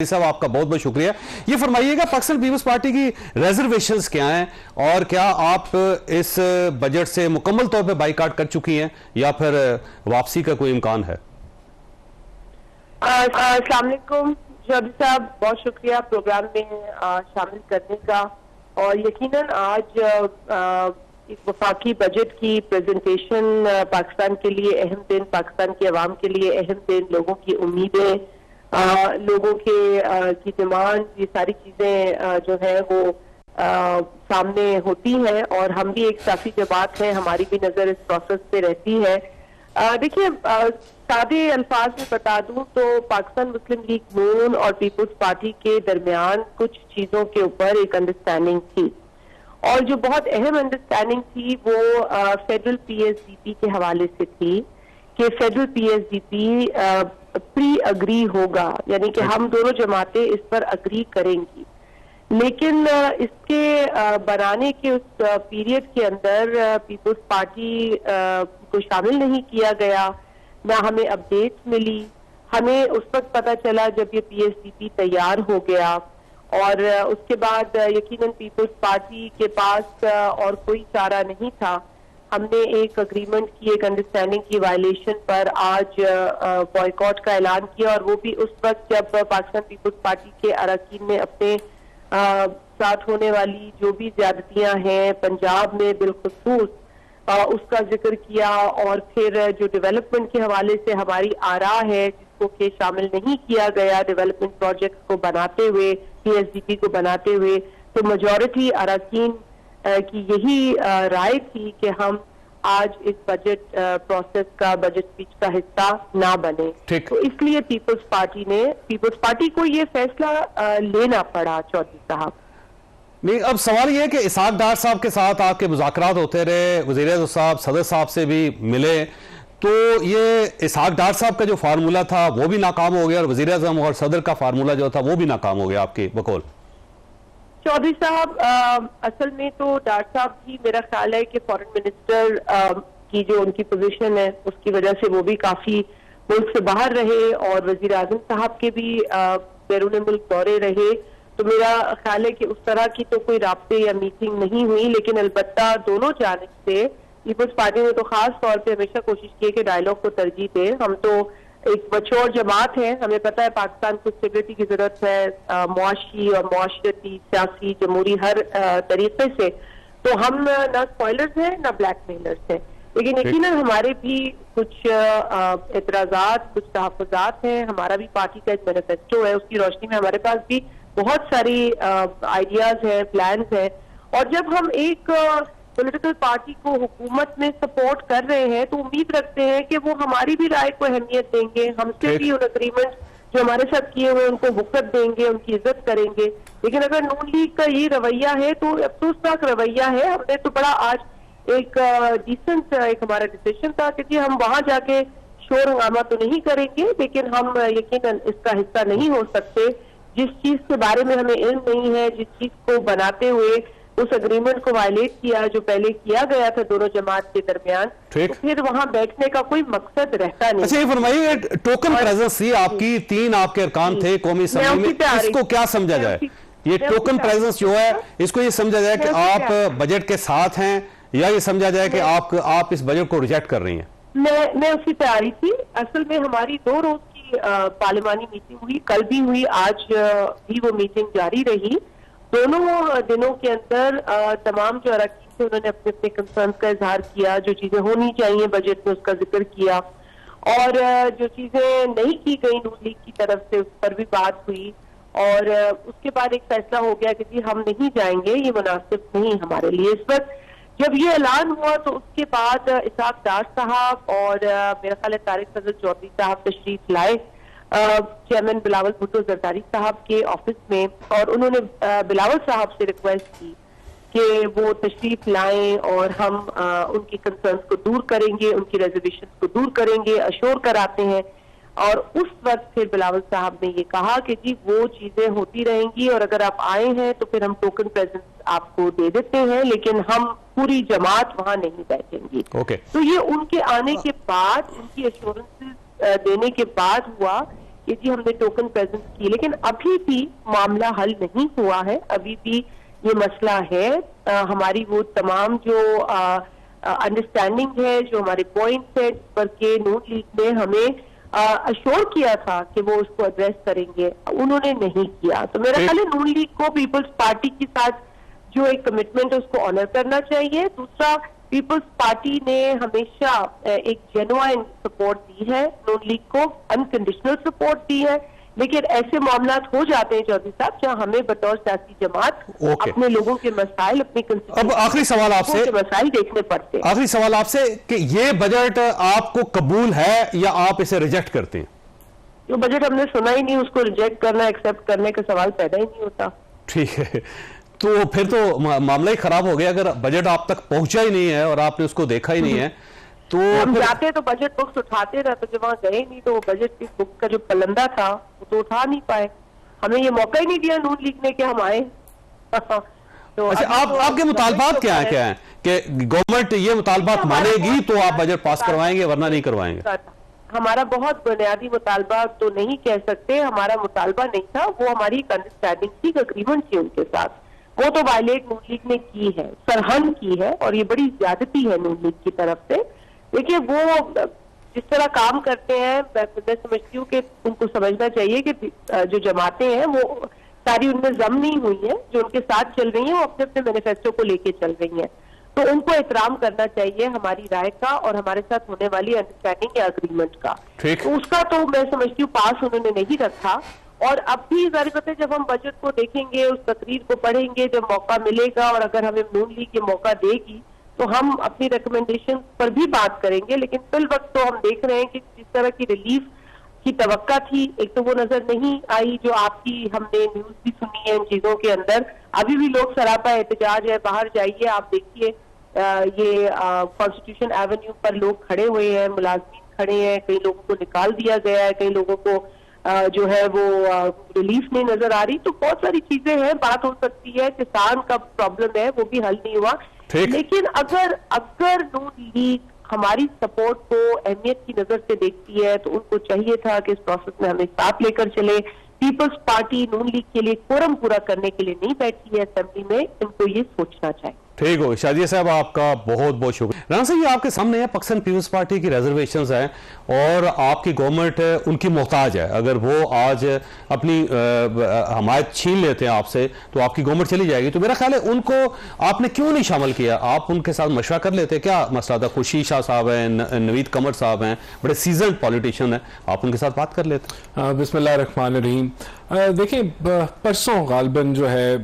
साहब आपका बहुत बहुत शुक्रिया। ये फरमाइएगा पाकिस्तान पीपल्स पार्टी की रिजर्वेशंस क्या हैं और क्या आप इस बजट से मुकम्मल तौर पे बाइकाट कर चुकी हैं या फिर वापसी का कोई इम्कान है? अस्सलाम वालेकुम जब साहब, बहुत शुक्रिया प्रोग्राम में शामिल करने का। और यकीनन आज एक वफाकी बजट की प्रेजेंटेशन पाकिस्तान के लिए अहम दिन, पाकिस्तान की आवाम के लिए अहम दिन, लोगों की उम्मीदें, लोगों के की डिमांड, ये सारी चीजें जो है वो सामने होती हैं और हम भी एक साथी जमात है, हमारी भी नजर इस प्रोसेस पे रहती है। देखिए, सादे अल्फाज में बता दूं तो पाकिस्तान मुस्लिम लीग नून और पीपल्स पार्टी के दरमियान कुछ चीजों के ऊपर एक अंडरस्टैंडिंग थी और जो बहुत अहम अंडरस्टैंडिंग थी वो फेडरल पीएसडीपी के हवाले से थी कि फेडरल पीएसडीपी प्री अग्री होगा, यानी कि हम दोनों जमातें इस पर अग्री करेंगी। लेकिन इसके बनाने के उस पीरियड के अंदर पीपल्स पार्टी को शामिल नहीं किया गया, ना हमें अपडेट्स मिली। हमें उस वक्त पता चला जब ये पीएसडीपी तैयार हो गया और उसके बाद यकीनन पीपल्स पार्टी के पास और कोई चारा नहीं था। हमने एक अग्रीमेंट की, एक अंडरस्टैंडिंग की वायलेशन पर आज बॉयकॉट का ऐलान किया और वो भी उस वक्त जब पाकिस्तान पीपल्स पार्टी के अरकान ने अपने साथ होने वाली जो भी ज्यादतियां हैं पंजाब में बिलखुसूस उसका जिक्र किया और फिर जो डेवलपमेंट के हवाले से हमारी आरा है जिसको कि शामिल नहीं किया गया डेवलपमेंट प्रोजेक्ट को बनाते हुए, पीएसडीपी को बनाते हुए, तो मेजॉरिटी अरकान की यही राय थी कि हम आज इस बजट प्रोसेस का, बजट स्पीच का हिस्सा ना बने। तो इसलिए पीपल्स पार्टी को ये फैसला लेना पड़ा। चौधरी साहब, नहीं, अब सवाल ये है कि इसहाक डार साहब के साथ आपके मुज़ाकरात होते रहे, वज़ीर-ए-आज़म साहब सदर साहब से भी मिले, तो ये इसहाक डार साहब का जो फार्मूला था वो भी नाकाम हो गया और वज़ीर-ए-आज़म और सदर का फार्मूला जो था वो भी नाकाम हो गया आपके बकौल। चौधरी साहब, असल में तो डार साहब भी, मेरा ख्याल है कि फॉरेन मिनिस्टर की जो उनकी पोजीशन है उसकी वजह से वो भी काफी मुल्क से बाहर रहे और वजीर आजम साहब के भी बैरून मुल्क दौरे रहे, तो मेरा ख्याल है कि उस तरह की तो कोई राब्ते या मीटिंग नहीं हुई। लेकिन अलबत्ता दोनों जानिब से पीपल्स पार्टी ने तो खास तौर पे हमेशा कोशिश की कि डायलॉग को तरजीह दे। हम तो एक मच्योर जमात है, हमें पता है पाकिस्तान को स्टेबिलिटी की जरूरत है, मुआशी और मुआशरती, सियासी, जमहूरी हर तरीके से। तो हम ना स्पॉयलर्स हैं ना ब्लैकमेलर्स हैं, लेकिन यकीनन हमारे भी कुछ एतराजात, कुछ तहफ़्फ़ुज़ात हैं। हमारा भी पार्टी का एक मैनिफेस्टो है, उसकी रोशनी में हमारे पास भी बहुत सारी आइडियाज हैं, प्लान्स हैं। और जब हम एक पॉलिटिकल पार्टी को हुकूमत में सपोर्ट कर रहे हैं तो उम्मीद रखते हैं कि वो हमारी भी राय को अहमियत देंगे, हमसे भी उन अग्रीमेंट जो हमारे साथ किए हुए उनको वक़्त देंगे, उनकी इज्जत करेंगे। लेकिन अगर नून लीग का ये रवैया है तो अफसोसनाक रवैया है। हमने तो बड़ा आज एक डिसेंट एक हमारा डिसीजन था कि हम वहां जाके शोर हंगामा तो नहीं करेंगे, लेकिन हम यकीनन इसका हिस्सा नहीं हो सकते। जिस चीज के बारे में हमें इल्म नहीं है, जिस चीज को बनाते हुए उस एग्रीमेंट को वायलेट किया जो पहले किया गया था दोनों जमात के दरमियान, तो फिर वहां बैठने का कोई मकसद रहता नहीं। अच्छा, ये फरमाइए, टोकन प्रेजेंस थी आपकी, 3 आपके अरकान थे कौमी असम्बली में, इसको क्या समझा जाए? ये टोकन प्रेजेंस जो है इसको ये समझा जाए कि आप बजट के साथ हैं या ये समझा जाए कि आप इस बजट को रिजेक्ट कर रही हैं? मैं उसकी तैयारी थी। असल में हमारी 2 रोज की पार्लिमानी मीटिंग हुई, कल भी हुई, आज भी वो मीटिंग जारी रही। दोनों दिनों के अंदर तमाम जो अरकान थे उन्होंने अपने अपने कंसर्न का इजहार किया, जो चीजें होनी चाहिए बजट में उसका जिक्र किया और जो चीजें नहीं की गई नून लीग की तरफ से उस पर भी बात हुई। और उसके बाद एक फैसला हो गया कि जी हम नहीं जाएंगे, ये मुनासिब नहीं हमारे लिए। इस वक्त जब ये ऐलान हुआ तो उसके बाद इसहाक डार साहब और मेरा ख्याल है तारिक फजल चौधरी साहब तशरीफ लाए चेयरमैन बिलावल भुट्टो जरदारी साहब के ऑफिस में और उन्होंने बिलावल साहब से रिक्वेस्ट की कि वो तशरीफ लाएं और हम उनकी कंसर्न्स को दूर करेंगे, उनकी रिजर्वेशंस को दूर करेंगे, अश्योर कराते हैं। और उस वक्त फिर बिलावल साहब ने ये कहा कि जी वो चीजें होती रहेंगी और अगर आप आए हैं तो फिर हम टोकन प्रेजेंस आपको दे देते हैं, लेकिन हम पूरी जमात वहां नहीं बैठेंगी। तो ये उनके आने के बाद, उनकी एश्योरेंसेस देने के बाद हुआ कि जी हमने टोकन प्रेजेंस की, लेकिन अभी भी मामला हल नहीं हुआ है, अभी भी ये मसला है। हमारी वो तमाम जो अंडरस्टैंडिंग है, जो हमारे पॉइंट्स है, पर के नून लीग ने हमें अश्योर किया था कि वो उसको एड्रेस करेंगे, उन्होंने नहीं किया। तो मेरा ख्याल है नून लीग को पीपल्स पार्टी के साथ जो एक कमिटमेंट है उसको ऑनर करना चाहिए। दूसरा, पीपल्स पार्टी ने हमेशा एक जेन्युइन सपोर्ट दी है नून लीग को, अनकंडीशनल सपोर्ट दी है, लेकिन ऐसे मामला हो जाते हैं चौधरी साहब जहां हमें बतौर सियासी जमात अपने लोगों के मसाइल, अपनी अब आखिरी सवाल आपसे, मसाइल देखने पड़ते हैं। आखिरी सवाल आपसे कि ये बजट आपको कबूल है या आप इसे रिजेक्ट करते हैं? जो बजट हमने सुना ही नहीं, उसको रिजेक्ट करना, एक्सेप्ट करने का सवाल पैदा ही नहीं होता। ठीक है, तो फिर तो मामला ही खराब हो गया। अगर बजट आप तक पहुंचा ही नहीं है और आपने उसको देखा ही नहीं है तो हम जाते तो बजट बुक्स उठाते रहे, तो जब वहां गए नहीं तो वो बजट की बुक का जो पलंदा था वो तो उठा नहीं पाए। हमें ये मौका ही नहीं दिया नून लीग ने कि हम आए। तो अच्छा, आपके मुतालबात क्या है कि गवर्नमेंट ये मुतालबात मानेगी तो आप बजट पास करवाएंगे, वरना नहीं करवाएंगे? हमारा बहुत बुनियादी मुतालबा तो नहीं कह सकते, हमारा मुतालबा नहीं था, वो हमारी एक अंडरस्टैंडिंग थी, अग्रीमेंट थी उनके साथ, वो तो वायलेट नून लीग ने की है, सरहद की है, और ये बड़ी ज्यादती है नून लीग की तरफ से। देखिए, वो जिस तरह काम करते हैं, मैं समझती हूँ कि उनको समझना चाहिए कि जो जमातें हैं वो सारी उनमें जम नहीं हुई है, जो उनके साथ चल रही है वो अपने अपने मैनिफेस्टो को लेके चल रही है, तो उनको एहतराम करना चाहिए हमारी राय का और हमारे साथ होने वाली अंडरस्टैंडिंग या अग्रीमेंट का। तो उसका तो मैं समझती हूँ पास उन्होंने नहीं रखा। और अब भी जाहिर बात है, जब हम बजट को देखेंगे, उस तकरीर को पढ़ेंगे, जब मौका मिलेगा और अगर हमें नून लीग ये मौका देगी तो हम अपनी रिकमेंडेशन पर भी बात करेंगे। लेकिन फिल वक्त तो हम देख रहे हैं कि जिस तरह की रिलीफ की तवक्का थी, एक तो वो नजर नहीं आई, जो आपकी हमने न्यूज भी सुनी है इन चीजों के अंदर। अभी भी लोग सरापा एहतजाज है, बाहर जाइए आप देखिए, ये कॉन्स्टिट्यूशन एवेन्यू पर लोग खड़े हुए हैं, मुलाजमीन खड़े हैं, कई लोगों को निकाल दिया गया है, कई लोगों को जो है वो रिलीफ नहीं नजर आ रही। तो बहुत सारी चीजें हैं, बात हो सकती है, किसान का प्रॉब्लम है वो भी हल नहीं हुआ। लेकिन अगर नून लीग हमारी सपोर्ट को अहमियत की नजर से देखती है तो उनको चाहिए था कि इस प्रोसेस में हमें साथ लेकर चले। पीपल्स पार्टी नून लीग के लिए कोरम पूरा करने के लिए नहीं बैठी है असेंबली में, इनको ये सोचना चाहिए। ठीक हो शाजिया साहब, आपका बहुत बहुत शुक्रिया। राणा साहब, ये आपके सामने है पाकिस्तान पीपल्स पार्टी की रिजर्वेशंस हैं और आपकी गवर्नमेंट उनकी मोहताज है। अगर वो आज अपनी हमायत छीन लेते हैं आपसे तो आपकी गवर्नमेंट चली जाएगी। तो मेरा ख्याल है उनको आपने क्यों नहीं शामिल किया? आप उनके साथ मशवरा कर लेते। क्या मसला था? खुशी शाह साहब हैं, नवीद कमर साहब हैं, बड़े सीजन पॉलिटिशियन हैं, आप उनके साथ बात कर लेते। बिस्मिल्लाह रहमान रहीम। देखिए, परसों गालबन जो है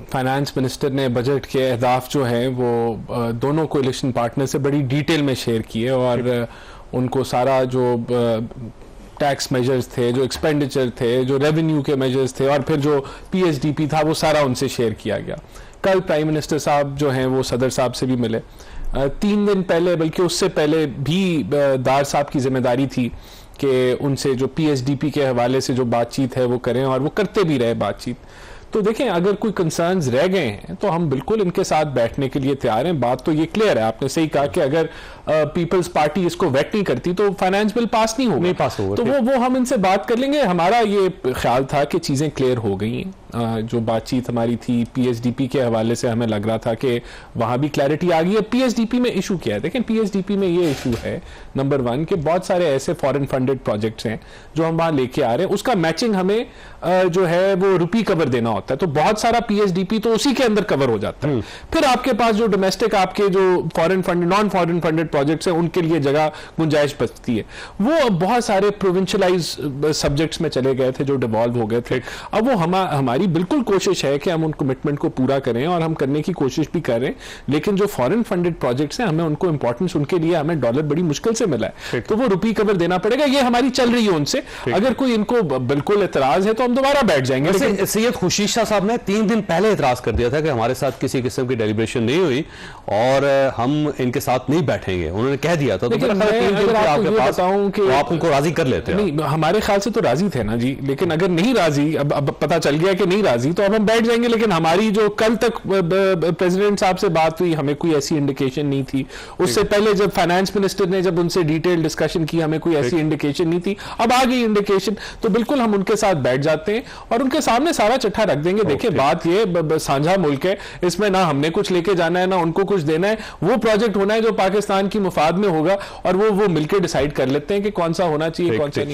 फाइनेंस मिनिस्टर ने बजट के अहदाफ जो हैं वो दोनों कोalition पार्टनर से बड़ी डिटेल में शेयर किए और उनको सारा जो टैक्स मेजर्स थे, जो एक्सपेंडिचर थे, जो रेवेन्यू के मेजर्स थे और फिर जो PSDP था वो सारा उनसे शेयर किया गया। कल प्राइम मिनिस्टर साहब जो हैं वो सदर साहब से भी मिले। 3 दिन पहले, बल्कि उससे पहले भी दार साहब की जिम्मेदारी थी कि उनसे जो PSDP के हवाले से जो बातचीत है वो करें, और वो करते भी रहे बातचीत। तो देखें, अगर कोई कंसर्न्स रह गए हैं तो हम बिल्कुल इनके साथ बैठने के लिए तैयार हैं। बात तो ये क्लियर है, आपने सही कहा कि अगर पीपल्स पार्टी इसको वेट नहीं करती तो फाइनेंस बिल पास नहीं होगा, तो वो हम इनसे बात कर लेंगे। हमारा ये ख्याल था कि चीज़ें क्लियर हो गई हैं। जो बातचीत हमारी थी PSDP के हवाले से, हमें लग रहा था कि वहाँ भी क्लैरिटी आ गई है। PSDP में इशू क्या है? देखें, PSDP में ये इशू है नंबर 1 कि बहुत सारे ऐसे फॉरेन फंडेड प्रोजेक्ट्स हैं जो हम वहाँ लेके आ रहे हैं, उसका मैचिंग हमें जो है वो रुपी कवर देना होता है, तो बहुत सारा PSDP तो उसी के अंदर कवर हो जाता है। फिर आपके पास जो डोमेस्टिक आपके जो foreign fund non foreign funded projects हैं उनके लिए जगह गुंजाइश बचती है। वो बहुत सारे प्रोविंशलाइज सब्जेक्ट्स में चले गए थे जो डिवॉल्व हो गए थे। अब वो हमारी बिल्कुल कोशिश है कि हम उन कमिटमेंट को पूरा करें और हम करने की कोशिश भी कर रहे हैं, लेकिन जो फॉरेन फंडेड प्रोजेक्ट्स हैं हमें उनको इंपॉर्टेंस, उनके लिए हमें डॉलर बड़ी मुश्किल से मिला है, तो वो रुपी कवर देना पड़ेगा। ये हमारी चल रही है उनसे। अगर कोई इनको बिल्कुल एतराज है तो हम दोबारा बैठ जाएंगे। सैयद खुशी शाह साहब ने 3 दिन पहले एतराज कर दिया था कि हमारे साथ किसी किस्म की डेलिब्रेशन नहीं हुई और हम इनके साथ नहीं बैठेंगे। चाहिए, उन्होंने कह दिया था, तो लेकिन मेरा ख्याल मैं 3 दिन अगर थे आपको आपके ये पास, बताऊं कि तो आप उनको राजी कर लेते हैं। नहीं, हमारे ख्याल से तो राजी थे ना जी, लेकिन अगर नहीं राजी, अब पता चल गया कि नहीं राजी, तो अब हम बैठ जाएंगे। लेकिन हमारी जो कल तक प्रेसिडेंट साहब से बात हुई, हमें कोई ऐसी इंडिकेशन नहीं थी। उससे पहले जब फाइनेंस मिनिस्टर ने जब उनसे डिटेल डिस्कशन की, हमें कोई ऐसी इंडिकेशन नहीं थी। अब आ गई इंडिकेशन, तो बिल्कुल हम उनके साथ बैठ जाते हैं और उनके सामने सारा चिट्ठा रख देंगे। देखिए, बात ये साझा मुल्क है, इसमें ना हमने कुछ लेके जाना है, ना उनको कुछ देना है। वो प्रोजेक्ट होना है जो पाकिस्तान की मुफाद में होगा, और वो मिलकर डिसाइड कर लेते हैं कि कौन सा होना चाहिए, कौन सा नहीं।